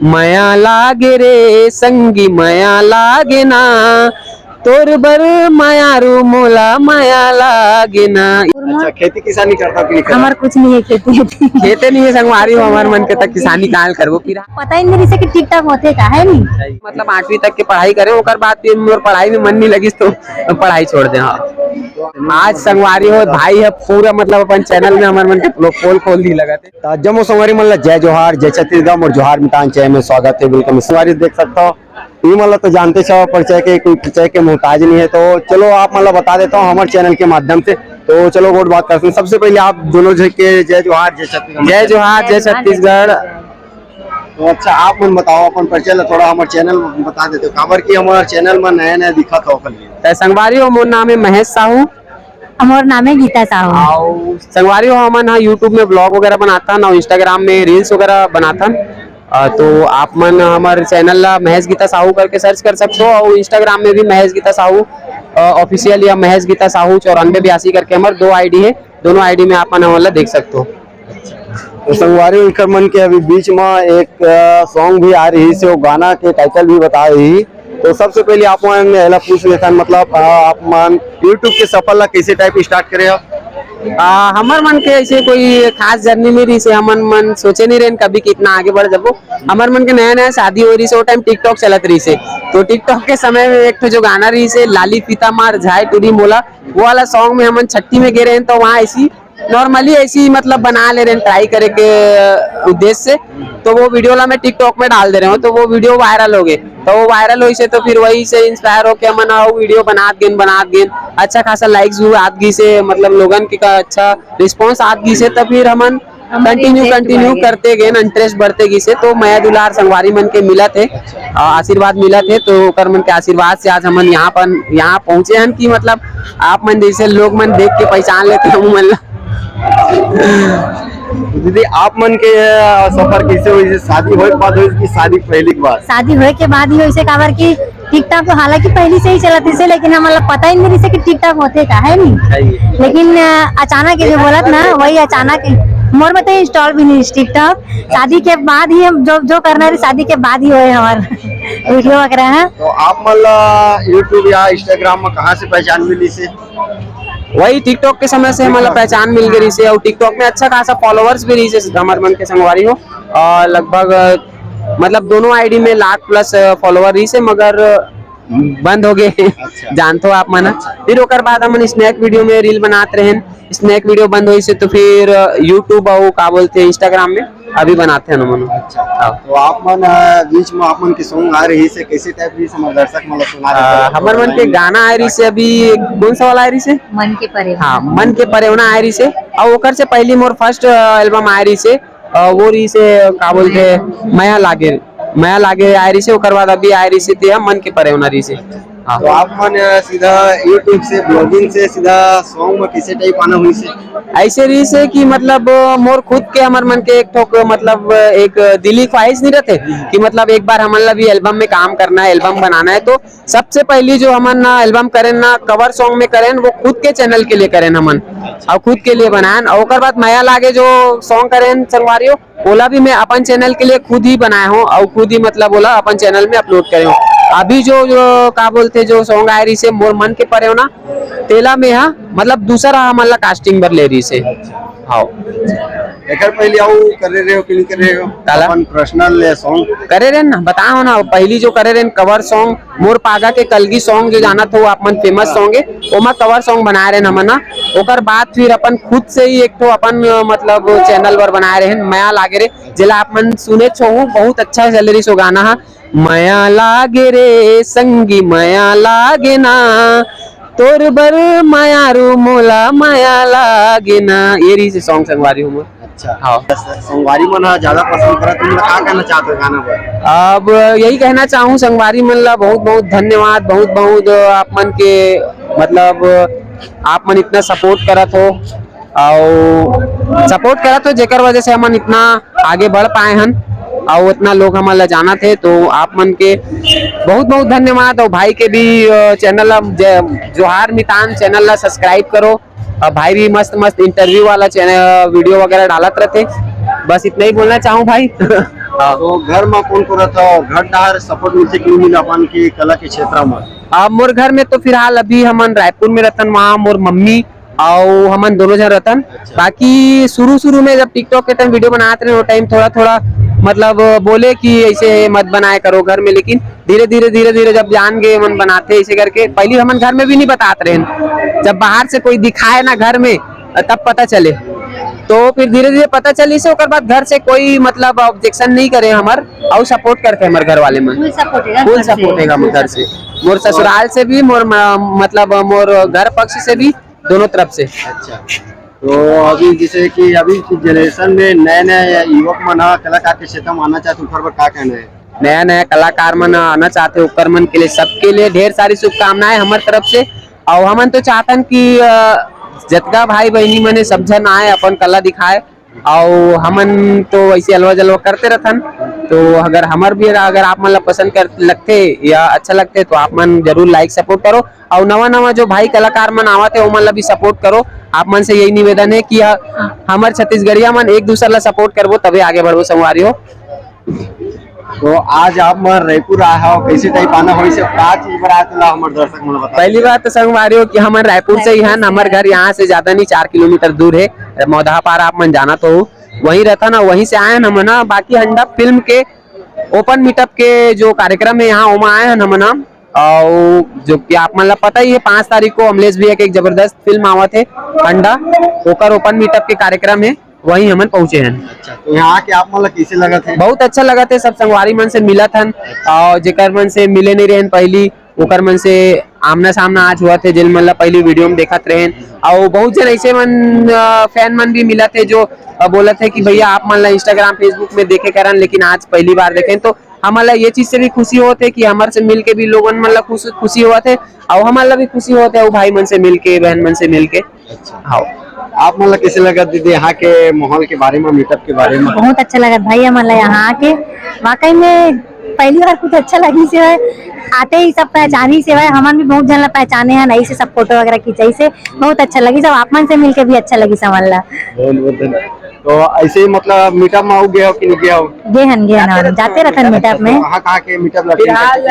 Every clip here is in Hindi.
माया लागे रे संगी माया लागे ना, तोर बर मायारू मोला माया लागे ना। अच्छा, खेती किसानी करता कि नहीं करता? हमार कुछ नहीं है खेती वेती। खेते नहीं है संगवारी हो, हमार मन के तक किसानी काल करबो फिर पता ही नहीं से कि टिकटॉक होते का है नहीं। मतलब 8वीं तक के पढ़ाई करें, ओकर बाद फिर मोर पढ़ाई में मन नहीं लगिस तो पढ़ाई छोड़ दे। हाँ, आज संगवारी हो भाई है पूरा मतलब अपन चैनल में हमारे मन के पोल खोल दी लगा थे। जम्मू संगवारी मन ला जय जोहार, जय छत्तीसगढ़ और जोहार मितान चय में स्वागत है, वेलकम। संगवारी देख सकता हो ये मतलब तो जानते छो परिचय के कोई परिचय के मोहताज नहीं है, तो चलो आप मतलब बता देता हूँ हमारे चैनल के माध्यम से। तो चलो और बात करते हैं। सबसे पहले आप दोनों के जय जोहार जय छत्तीसगढ़। जय जोहार जय छत्तीसगढ़। तो अच्छा, आप मन बताओ अपन परिचय ला थोड़ा हमारे चैनल बता देते हो, खबर की हमारे चैनल में नया नया दिखा था ओकर। संगवारी हो मोर नाम है महेश साहू, हमार नाम है गीता साहू। और संगवारी हो हमन हाँ यूट्यूब में ब्लॉग वगैरह बनाता ना, इंस्टाग्राम में रील्स वगैरह बनाता। तो आप मन हमारे चैनल ला महेश गीता साहू करके सर्च कर सकते हो, और इंस्टाग्राम में भी महेश गीता साहू ऑफिशियल या महेश गीता साहू 9482 करके हमारे 2 आईडी है, दोनों आईडी में आप मन देख सकते हो। तो संगवारी उनकर मन के अभी बीच में एक सॉन्ग भी आ रही से, वो गाना के टाइटल भी बता रही। तो सबसे पहले आप मन पूछ लेता मतलब आप मन यूट्यूब के सफर ला कैसे टाइप स्टार्ट करे हो? हमार मन के ऐसे कोई खास जर्नी में रही से, हमन मन सोचे नहीं रहे कभी कि इतना आगे बढ़ जबो। हमार मन के नया नया शादी हो रही से, वो टाइम टिकटॉक चलत रही से, तो टिकटॉक के समय में एक जो गाना रही से लाली फीता मार झाय टूरी मोला, वो वाला सॉन्ग में हमन छठी में गे रहे हैं। तो वहाँ ऐसी नॉर्मली ऐसी मतलब बना ले रहे हैं ट्राई करे के उद्देश्य से, तो वो वीडियो ला मैं टिकटॉक में डाल दे रहे हूँ, तो वो वीडियो वायरल हो गए। तो वो वायरल हुई से तो फिर वही से इंस्पायर होके हमन वीडियो बनात गेन अच्छा खासा लाइक्स हुए आत गी से, मतलब लोगन के का अच्छा रिस्पांस आत गी से, तो फिर हमन कंटिन्यू करते गए, इंटरेस्ट बढ़ते गी से। तो माया दुलार संगवारी मन के मिला थे, आशीर्वाद मिला थे, तो ओकर मन के आशीर्वाद से आज हमन यहाँ पहुंचे हैं कि मतलब आप मन जैसे लोग मन देख के पहचान लेते हैं मन। दीदी आप मन के सफर कैसे हुई? शादी होए के बाद हुई कि शादी पहले के बाद? शादी होए के बाद ही वैसे काबर की टिकटॉक तो हालांकि पहले से ही चलत से, लेकिन हमारा पता ही नहीं से कि टिकटॉक होते का है नहीं। लेकिन अचानक जो बोलत ना वही अचानक मोर में तो इंस्टॉल भी नहीं टिकटॉक। शादी के बाद ही हम जो करना है शादी के बाद ही हुए हमारे वीडियो वगैरह है। तो आप मतलब यूट्यूब या इंस्टाग्राम में कहाँ से पहचान मिली से? वही टिकटॉक के समय से मतलब पहचान मिल गई से, और टिकटॉक में अच्छा खासा फॉलोअर्स भी रही से हमारे मन के संगवारी हो, और लगभग मतलब दोनों आईडी में 1,00,000+ फॉलोअर रही से, मगर बंद हो गए। अच्छा। जानते हो आप मन। फिर ओकर बाद हम स्नैक वीडियो में रील बनाते रहे, स्नैक वीडियो बंद हुई से तो फिर यूट्यूब और का बोलते हैं इंस्टाग्राम में अभी बनाते हैं मन। अच्छा। तो आप मन बीच में आप मन के सॉन्ग आ रही से कैसे टाइप की दर्शक मतलब सुना रहे? हमारे मन के गाना आ रही से अभी कौन सा वाला आ रही से? मन के परे। हाँ, मन के परेवना आ रही से, और ओकर से पहली मोर फर्स्ट एल्बम आ रही से, वो रही से का बोलते माया लागे आ रही से, ओकर बाद अभी आ रही से ते मन के परेवना रही से। हाँ। तो आप मन सीधा यूट्यूब से ब्लॉगिंग से सीधा सॉन्ग में किसी टाइप आना हुई से? ऐसे रही से कि मतलब मोर खुद के हमार मन के एक ठोक मतलब एक दिली ख्वाहिश नहीं रहते कि मतलब एक बार हमन भी एल्बम में काम करना है, एल्बम बनाना है। तो सबसे पहली जो हमन ना एल्बम करें ना कवर सॉन्ग में करें, वो खुद के चैनल के लिए करें हमन, और खुद के लिए बनाए। और ओकर बाद माया लागे जो सॉन्ग करें संगवारियों, ओला भी मैं अपन चैनल के लिए खुद ही बनाया हूँ, और खुद ही मतलब ओला अपन चैनल में अपलोड करे हूँ। अभी जो का बोलते जो सॉन्ग आ रही से मोर मन के परे होना तेला में हा मतलब दूसरा हमारा कास्टिंग बर ले रही से। हाँ, एकर पहले आओ करे रहे हो कि नहीं करे रहे हो? अपन पर्सनल सॉन्ग करे रहे ना, बताओ ना। पहली जो करे रहे कवर सॉन्ग मोर पागा के कलगी सॉन्ग जो जाना था वो अपन फेमस सॉन्ग है, ओमा कवर सॉन्ग बना रहे हमन ना। ओकर बाद फिर अपन खुद से ही एक तो अपन मतलब चैनल पर बनाए रहे माया लागे रे, जिला अपन सुने छो बहुत अच्छा चल रही सो गाना हा, माया लागे रे संगी माया लागे ना, तोर बर मायारू मोला माया लागे ना, ये रही से सॉन्ग संगवारी हूँ। अच्छा। हाँ, संगवारी मन ज्यादा पसंद करा, तुम क्या कहना चाहते हो गाना पर? अब यही कहना चाहूँ संगवारी मन ला बहुत बहुत धन्यवाद, बहुत बहुत आप मन के मतलब आप मन इतना सपोर्ट करत हो, और सपोर्ट करत हो जेकर वजह से हम इतना आगे बढ़ पाए हन, और इतना लोग हमारा जाना थे। तो आप मन के बहुत बहुत धन्यवाद, और भाई के भी चैनल जोहार मितान चैनल ला सब्सक्राइब करो, और भाई भी मस्त मस्त इंटरव्यू वाला चैनल वीडियो वगैरह डालत रहते। बस इतना ही बोलना चाहूँ भाई। हाँ। तो घर में कौन को रहता और घर डार सपोर्ट मिलते कि मिला अपन की कला के क्षेत्र में? अब मोर घर में तो फिलहाल अभी हमन रायपुर में रहतन, वहाँ मोर मम्मी और हमन दोनों जन रहतन। बाकी शुरू में जब टिकटॉक के टाइम वीडियो बनाते रहे वो टाइम थोड़ा थोड़ा मतलब बोले कि ऐसे मत बनाया करो घर में, लेकिन धीरे धीरे जब जान गए मन बनाते ऐसे करके। पहले हमन घर में भी नहीं बताते रहे, जब बाहर से कोई दिखाए ना घर में तब पता चले, तो फिर धीरे धीरे पता चली से ओकर बाद घर से कोई मतलब ऑब्जेक्शन नहीं करे हमर, और सपोर्ट करते हमारे घर वाले मन, फुल सपोर्ट है हमर घर से, मोर ससुराल से भी, मोर मतलब मोर घर पक्ष से भी, दोनों तरफ से। अच्छा, तो अभी जैसे कि अभी की जनरेशन में नए नए युवक मन कलाकार के क्षेत्र में आना चाहते ऊपर पर क्या कहना है? नया कलाकार मन आना चाहते ऊपर मन के लिए सबके लिए ढेर सारी शुभकामनाएं हमारे तरफ से। और हमन तो चाहतन कि जतका भाई बहनी मने सब जन आए अपन कला दिखाए, और हमन तो ऐसे अलवा जलवा करते रहथन। तो अगर हमार भी अगर आप मन ला पसंद कर लगते या अच्छा लगते तो आप मन जरूर लाइक सपोर्ट करो, और नवा जो भाई कलाकार मन आवत है वो मन ला भी सपोर्ट करो। आप मन से यही निवेदन है कि हमार छत्तीसगढ़िया मन एक दूसरे ला सपोर्ट करबो तबे आगे बढ़बो संगवारी हो। तो आज आप मैं रायपुर आया हो, कैसे टाइप आना हो से का चीज पर आया तो हमारे दर्शक मन बता। पहली बात तो संगवारी हो कि हमारे रायपुर से ही है, हमारे घर यहाँ से ज्यादा नहीं 4 किलोमीटर दूर है, मौदापारा आप मन जाना तो वहीं रहता ना, वहीं से आए हम ना। बाकी हंडा फिल्म के ओपन मीटअप के जो कार्यक्रम है यहाँ वहाँ आए हैं हम ना, और जो कि आप मतलब पता ही है 5 तारीख को अमलेश भैया के एक जबरदस्त फिल्म आवत है अंडा, ओकर ओपन मीटअप के कार्यक्रम है, वहीं हमन पहुंचे हैं। अच्छा, तो यहाँ के आप मतलब कैसे लगा थे? बहुत अच्छा लगा थे, सब संगवारी मन से मिला था, और जेकर मन से मिले नहीं रहे पहली ओकर मन से आमना सामना आज हुआ थे, जिन मन ला पहली वीडियो में देखत रहे। और बहुत जन ऐसे मन फैन मन भी मिला थे जो बोला थे कि भैया आप मन ला इंस्टाग्राम फेसबुक में देखे करन, लेकिन आज पहली बार देखें। तो हमारा ये चीज से भी खुशी होते कि हमारे से मिलके भी लोगन मन ला खुशी हुआ थे, और हमारा भी खुशी होते है भाई मन से मिलके, बहन मन से मिलके। अच्छा, हाँ, आप मतलब कैसे लगा दीदी यहाँ के माहौल के बारे में, मीटअप के बारे में? बहुत अच्छा लगा भाई हमारा यहाँ आके, वाकई में पहली बार कुछ अच्छा लगी से आते ही सब पहचानी से भाई, हमन भी बहुत जन ला पहचाने हैं नहीं से, सब फोटो वगैरह खींचाई से बहुत अच्छा लगी, सब आप मन से मिलके भी अच्छा लगी समझ ला। तो ऐसे ही मतलब मीटअप में हो गया हो कि नहीं गया हो? गेहन जाते रहते मीटअप में। कहाँ के मीटअप? फिलहाल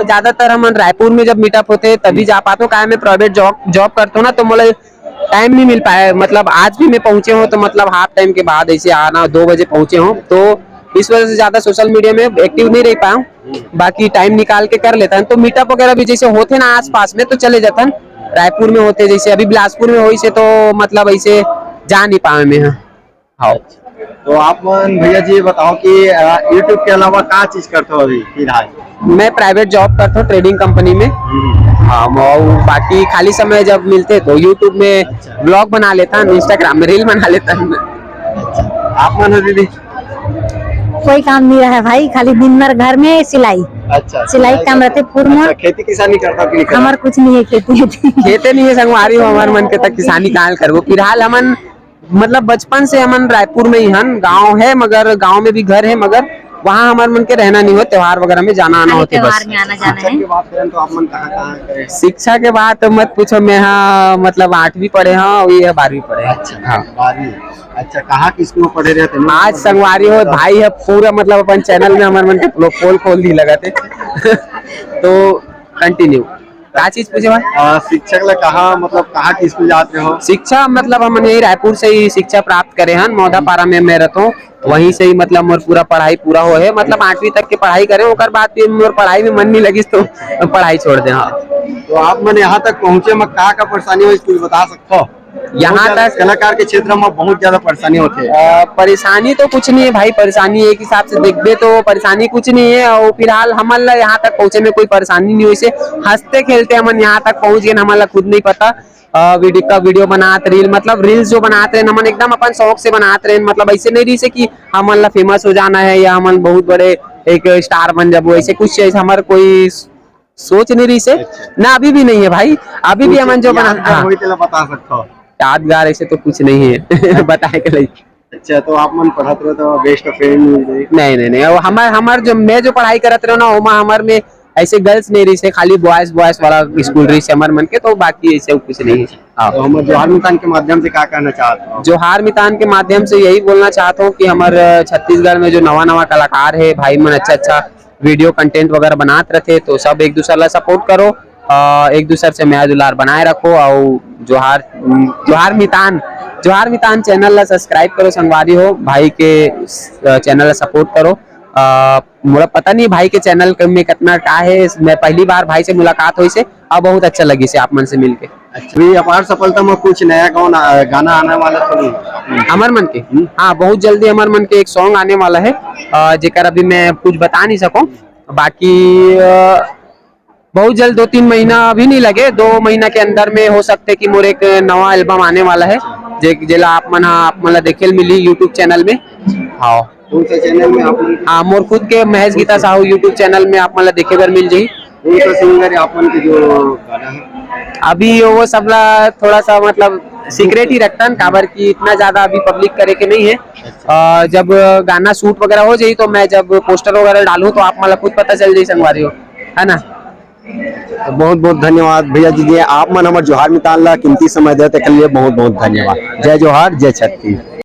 ज्यादातर हम रायपुर में जब मीटअप होते तभी जा पाते हो, क्या मैं प्राइवेट जॉब करता हूँ ना, तो मतलब टाइम नहीं मिल पाया। मतलब आज भी मैं पहुंचे हूँ तो मतलब हाफ टाइम के बाद ऐसे आना 2 बजे पहुंचे हूँ, तो इस वजह से ज्यादा सोशल मीडिया में एक्टिव नहीं रह पाया हूँ। बाकी टाइम निकाल के कर लेता हूँ। तो मीटअप वगैरह भी जैसे होते ना आस पास में तो चले जाता हूँ, रायपुर में होते जैसे अभी बिलासपुर में हुई से तो मतलब ऐसे जा नहीं पाए मैं। हाँ, तो आप भैया जी बताओ कि यूट्यूब के अलावा क्या चीज करते हो अभी फिलहाल? मैं प्राइवेट जॉब करता हूँ ट्रेडिंग कंपनी में। हाँ, और बाकी खाली समय जब मिलते तो यूट्यूब में ब्लॉग बना लेता हूँ, इंस्टाग्राम में रील बना लेता हूँ। आप मन दीदी? कोई काम नहीं रहा है भाई, खाली दिन भर घर में सिलाई। अच्छा, सिलाई काम रहते पूर्ण। अच्छा, खेती किसानी करता कि नहीं? हमार कुछ नहीं है खेती। खेते नहीं है संगवारी हो, हमारे मन के तक किसानी काल करबो। फिलहाल हमन मतलब बचपन से हमन रायपुर में ही हन, गांव है मगर गांव में भी घर है, मगर वहाँ हमारे मन के रहना नहीं हो, त्योहार वगैरह में जाना आना होते बस। में आना जाना है। की बात करें तो आप मन कहाँ करें? शिक्षा के बाद तो मत पूछो, मैं हाँ मतलब 8वीं पढ़े हाँ और ये 12वीं पढ़े। अच्छा, हाँ 12वीं। अच्छा, कहाँ की स्कूल में पढ़े रहते हैं? आज संगवारी हो भाई है पूरा मतलब अपन चैनल में हमारे मन के पोल खोल दी लगाते। तो कंटिन्यू क्या चीज पूछे भाई? शिक्षक ले कहाँ मतलब कहाँ की स्कूल जाते हो? शिक्षा मतलब हम यही रायपुर से ही शिक्षा प्राप्त करे हैं, मौदापारा में मैं रहता हूँ, वहीं से ही मतलब मोर पूरा पढ़ाई पूरा हो है। मतलब 8वीं तक की पढ़ाई करें, ओकर बाद फिर मोर पढ़ाई में मन नहीं लगी तो पढ़ाई छोड़ दे। हाँ, तो आप मन यहाँ तक पहुँचे में का परेशानी हो स्कूल बता सकते हो? यहाँ तक कलाकार के क्षेत्र में बहुत ज्यादा परेशानी होती है। परेशानी तो कुछ नहीं है भाई, परेशानी एक हिसाब से देखबे तो परेशानी कुछ नहीं है। और फिलहाल हमारे यहाँ तक पहुँचे में कोई परेशानी नहीं हुई से, हंसते खेलते हम यहाँ तक पहुँच गए, हमारा खुद नहीं पता। वीडियो बनाते रील मतलब रील्स जो बनाते हैं हम एकदम अपन शौक से बनाते रहे, मतलब ऐसे नहीं रही से कि हमारा फेमस हो जाना है या हम बहुत बड़े एक स्टार बन जाबो, ऐसे कुछ हमारे कोई सोच नहीं रही से ना, अभी भी नहीं है भाई। अभी भी हमन जो बता सकते हो यादगार ऐसे तो कुछ नहीं है बताए के लिए। अच्छा, तो आप मन पढ़ाते रहो तो बेस्ट फ्रेंड नहीं, और हमार जो मैं जो पढ़ाई करत रहो ना ओमा हमार में ऐसे गर्ल्स नहीं रही से, खाली बॉयज वाला स्कूल रही से हमारे मन के, तो बाकी ऐसे कुछ नहीं है। हाँ। तो हम जोहार मितान के माध्यम से क्या कहना चाहते हो? जोहार मितान के माध्यम से यही बोलना चाहता हूँ कि हमारे छत्तीसगढ़ में जो नवा कलाकार है भाई मन, अच्छा वीडियो कंटेंट वगैरह बनाते रहते, तो सब एक दूसरे ला सपोर्ट करो, एक दूसरे से मेल दुलार बनाए रखो, और जोहार मितान चैनल ला सब्सक्राइब करो संगवारी हो, भाई के चैनल ला सपोर्ट करो। मोला पता नहीं भाई के चैनल में कितना का है, मैं पहली बार भाई से मुलाकात हुई से, अब बहुत अच्छा लगी से आप मन से मिलके। अच्छा, भी अपार सफलता में कुछ नया गाना आने वाला तो नहीं? अमर मन के हाँ, बहुत जल्दी अमर मन के एक सॉन्ग आने वाला है, जेकर अभी मैं कुछ बता नहीं सकूं, बाकी बहुत जल्द 2-3 महीना अभी नहीं लगे, 2 महीना के अंदर में हो सकते कि मोर एक नवा एल्बम आने वाला है, जेला आप मन देखे मिली यूट्यूब चैनल में। हाँ, कौन से चैनल में आप? हाँ, मोर खुद के महेश गीता साहू यूट्यूब चैनल में आप मन देखे बर मिल जाई। कौन सा सिंगर है आप मन के जो गाना है? अभी वो सब ला थोड़ा सा मतलब सीक्रेट ही रखता है, काबर की इतना ज्यादा अभी पब्लिक करे के नहीं है। जब गाना शूट वगैरह हो जाई, तो मैं जब पोस्टर वगैरह डालूं तो आप मतलब खुद पता चल जाई संगवारी हो, है ना। तो बहुत बहुत धन्यवाद भैया जी, आप मन हमारे जोहार मितान ला कीमती समय देते के लिए बहुत बहुत धन्यवाद। जय जोहार, जय छत्तीस।